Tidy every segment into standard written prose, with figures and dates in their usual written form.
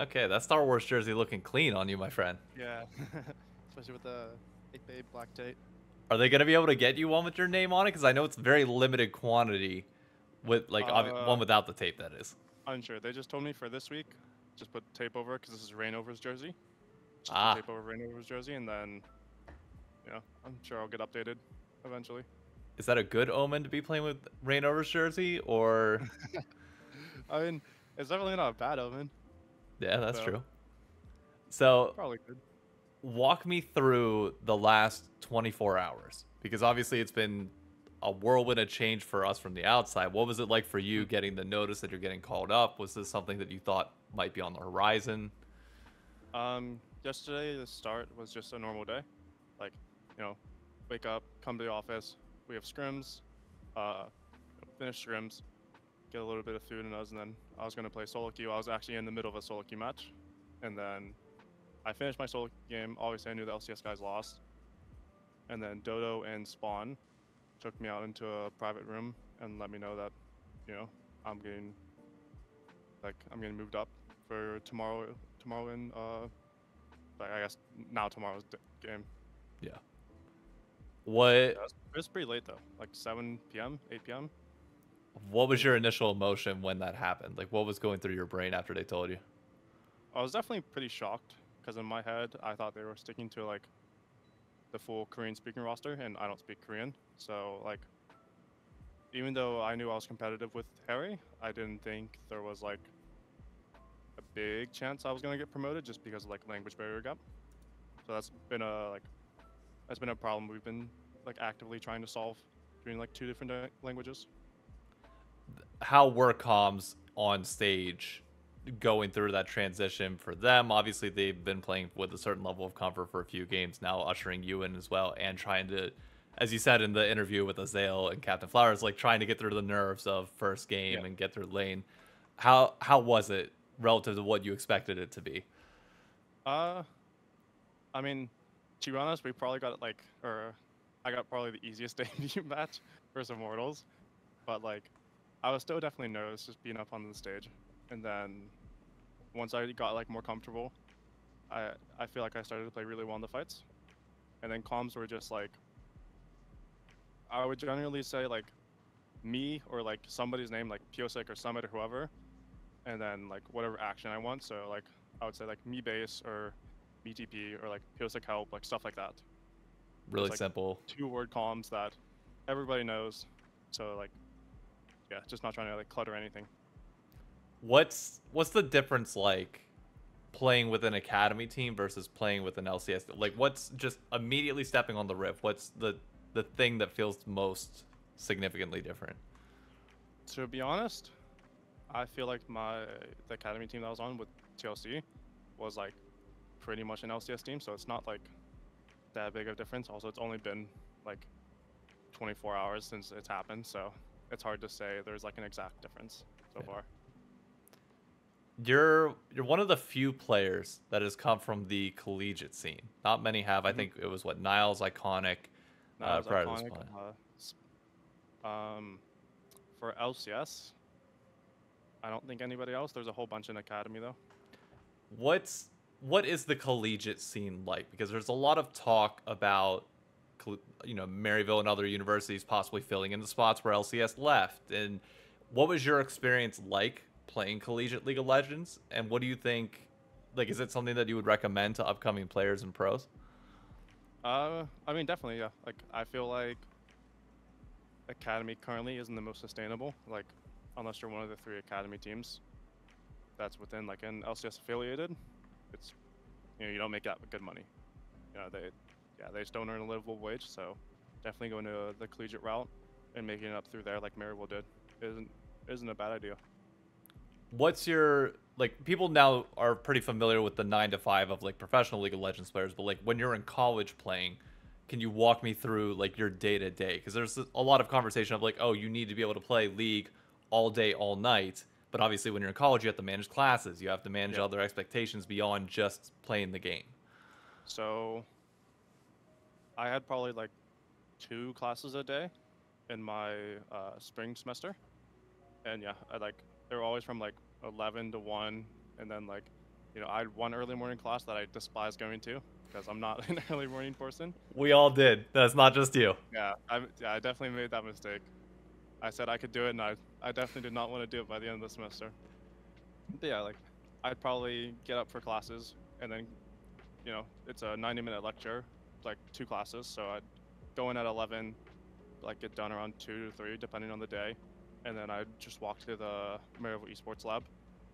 Okay, that Star Wars jersey looking clean on you, my friend. Yeah, especially with the 8-bay black tape. Are they gonna be able to get you one with your name on it? Because I know it's very limited quantity with like Uh, one without the tape. That is. Unsure. They just told me for this week, just put tape over because this is Rainover's jersey. Just put Ah, tape over Rainover's jersey, and then I'm sure I'll get updated eventually. is that a good omen to be playing with Rainover's jersey, or I mean, it's definitely not a bad omen, yeah, that's so true. So probably good. walk me through the last 24 hours because obviously it's been a whirlwind of change for us from the outside. What was it like for you Mhm. getting the notice that you're getting called up? Was this something that you thought might be on the horizon? Yesterday the start was just a normal day, like you know, wake up, come to the office, we have scrims, uh, finish scrims, get a little bit of food in us, and then I was gonna play solo queue. I was actually in the middle of a solo queue match, and then I finished my solo game. Obviously, I knew the LCS guys lost, and then Dodo and Spawn took me out into a private room and let me know that, you know, I'm getting I'm getting moved up for tomorrow. Tomorrow in like I guess now tomorrow's game. Yeah. What It was pretty late though, like 7 p.m., 8 p.m. what was Pretty your late. initial emotion when that happened? Like what was going through your brain after they told you? I was definitely pretty shocked because in my head I thought they were sticking to like the full Korean speaking roster, and I don't speak Korean, so like even though I knew I was competitive with Harry, I didn't think there was like a big chance I was gonna get promoted just because of like language barrier gap. So that's been a problem we've been like actively trying to solve between like two different languages. How were comms on stage going through that transition for them? Obviously, they've been playing with a certain level of comfort for a few games now, ushering you in as well, and trying to, as you said in the interview with Azale and Captain Flowers, like trying to get through the nerves of first Yeah. game and get through lane. How was it relative to what you expected it to be? Uh, I mean, to be honest, we probably got or I got probably the easiest debut match versus Immortals, but like, I was still definitely nervous just being up on the stage, and then once I got like more comfortable, I feel like I started to play really well in the fights, and then comms were just like I would generally say like me or like somebody's name like Piosek or Summit or whoever, and then like whatever action I want. So like I would say like me base or me TP or like Piosek help, like stuff like that. Really Just like simple. 2 word comms that everybody knows. So like yeah, just not trying to like clutter anything. What's the difference like playing with an academy team versus playing with an LCS? Like, what's just immediately stepping on the riff? What's the thing that feels most significantly different? To be honest, I feel like the academy team that I was on with TLC was like pretty much an LCS team, so it's not like that big of a difference. Also, it's only been like 24 hours since it's happened, so it's hard to say there's like an exact difference so Yeah. far. You're one of the few players that has come from the collegiate scene. Not many have. I Mm-hmm. think it was what Niles iconic Now it's prior to this iconic. point. Um, for LCS, I don't think anybody else. There's a whole bunch in academy though. What is the collegiate scene like? Because there's a lot of talk about Maryville and other universities possibly filling in the spots where LCS left. And what was your experience like playing collegiate League of Legends? And what do you think? Like, is it something that you would recommend to upcoming players and pros? I mean definitely yeah. Like I feel like academy currently isn't the most sustainable. Like unless you're one of the 3 academy teams that's within like an LCS affiliated, it's you don't make that good money. They just don't earn a livable wage. So definitely going to the collegiate route and making it up through there like Maryville did isn't a bad idea. What's your like? People now are pretty familiar with the 9 to 5 of like professional League of Legends players, but like when you're in college playing, can you walk me through like your day to day? Because there's a lot of conversation of like, oh, you need to be able to play League all day, all night. But obviously, when you're in college, you have to manage classes. You have to manage Yeah. other expectations beyond just playing the game. So I had probably like 2 classes a day in my spring semester, and yeah, they were always from like 11 to 1, and then like you know, I had one early morning class that I despise going to because I'm not an early morning person. We all did. That's not just you. Yeah, I definitely made that mistake. I said I could do it, and I definitely did not want to do it by the end of the semester. But yeah, like, I'd probably get up for classes, and then, you know, it's a 90-minute lecture, like 2 classes, so I'd go in at 11, like get done around 2 to 3, depending on the day, and then I'd just walk to the Maryville Esports Lab,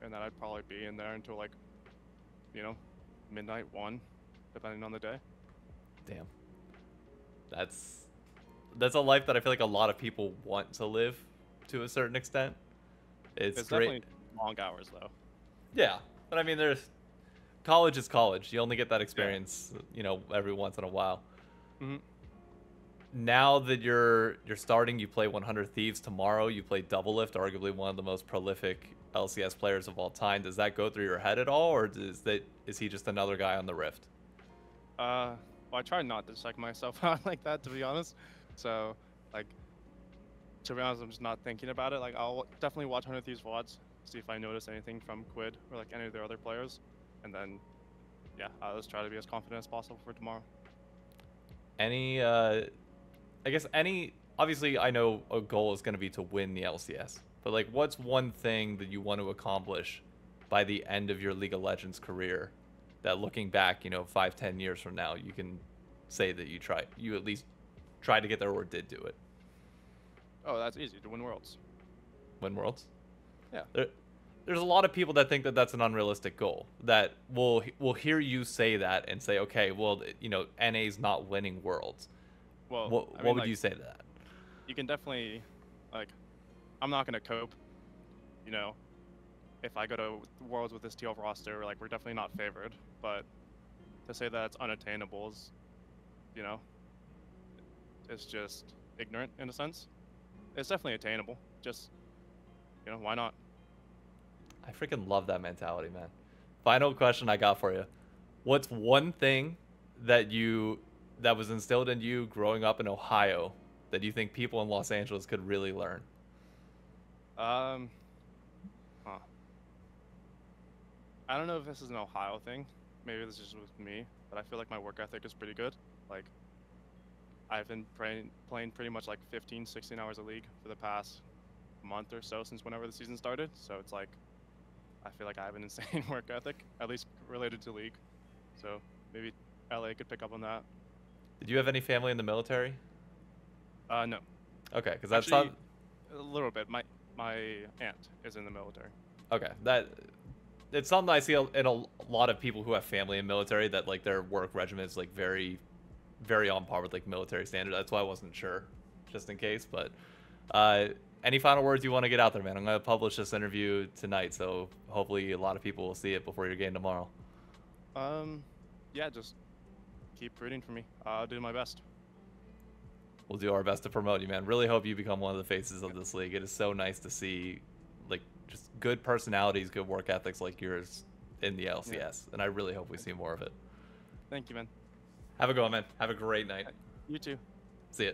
and then I'd probably be in there until like, you know, midnight, 1, depending on the day. Damn. That's a life that I feel like a lot of people want to live to a certain extent. It's great. Definitely long hours though. Yeah, but I mean, college is college. You only get that experience, you know, every once in a while. Mm-hmm. Now that you're starting, you play 100 Thieves tomorrow. You play Doublelift, arguably one of the most prolific LCS players of all time. Does that go through your head at all, or is he just another guy on the Rift? Well, I try not to psych myself out like that, to be honest. So, like, to be honest, I'm just not thinking about it. Like, I'll definitely watch 100 Thieves VODs, see if I notice anything from Quid or like any of their other players, and then, yeah, I'll just try to be as confident as possible for tomorrow. Obviously, I know a goal is going to be to win the LCS, but like, what's one thing that you want to accomplish by the end of your League of Legends career that, looking back, you know, 5-10 years from now, you can say that you at least tried to get there or did do it? Oh, that's easy, to win Worlds. Win Worlds? Yeah. There's a lot of people that think that that's an unrealistic goal, that will hear you say that and say, okay, well, you know, NA's not winning Worlds. Well, What would you say to that? You can definitely, like, I'm not going to cope, you know, if I go to Worlds with this TL roster, like, we're definitely not favored, but to say that it's unattainable is, you know, it's just ignorant in a sense. It's definitely attainable, just, you know, why not? I freaking love that mentality, man. Final question I got for you. What's one thing that was instilled in you growing up in Ohio that you think people in Los Angeles could really learn? Huh. I don't know if this is an Ohio thing. Maybe this is just with me, but I feel like my work ethic is pretty good. Like, I've been playing pretty much like 15, 16 hours a league for the past month or so since whenever the season started. So it's like, I feel like I have an insane work ethic, at least related to league. So maybe LA could pick up on that. Did you have any family in the military? No. Okay, because that's actually a little bit. My aunt is in the military. Okay, it's something I see in a lot of people who have family in military, that like their work regimen is like very, very on par with like military standard. That's why I wasn't sure, just in case. But any final words you want to get out there, man? I'm gonna publish this interview tonight, so hopefully a lot of people will see it before your game tomorrow. Yeah, just keep rooting for me. I'll do my best. We'll do our best to promote you, man. Really hope you become one of the faces of this league. It is so nice to see, like, just good personalities, good work ethics like yours in the LCS, Yeah. and I really hope we see more of it. Thank you, man. Have a good one, man. Have a great night. You too. See ya.